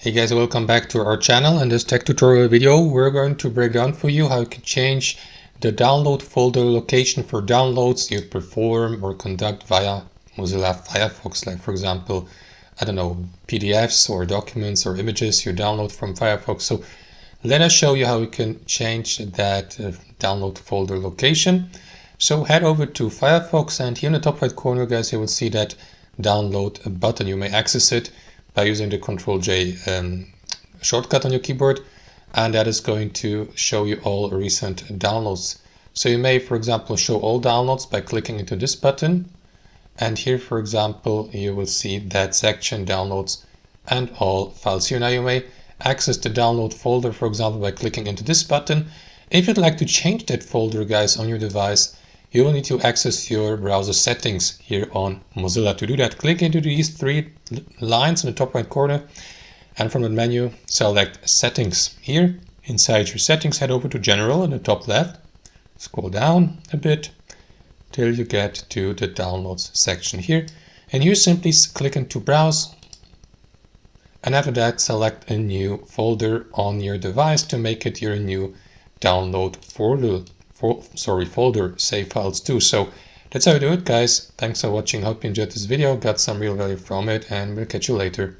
Hey guys, welcome back to our channel. In this tech tutorial video, we're going to break down for you how you can change the download folder location for downloads you perform or conduct via Mozilla Firefox. Like for example, I don't know, PDFs or documents or images you download from Firefox. So let us show you how you can change that download folder location. So head over to Firefox, and here in the top right corner, guys, you will see that download button. You may access it by using the Ctrl-J shortcut on your keyboard, and that is going to show you all recent downloads. So you may, for example, show all downloads by clicking into this button, and here, for example, you will see that section downloads and all files. Here now you may access the download folder, for example, by clicking into this button. If you'd like to change that folder, guys, on your device, you will need to access your browser settings here on Mozilla. To do that, click into these three lines in the top right corner, and from the menu, select Settings. Here, inside your settings, head over to General in the top left. Scroll down a bit till you get to the Downloads section here. And here, simply click into Browse. And after that, select a new folder on your device to make it your new download folder. Save files too. So that's how you do it, guys. Thanks for watching. Hope you enjoyed this video, got some real value from it, and we'll catch you later.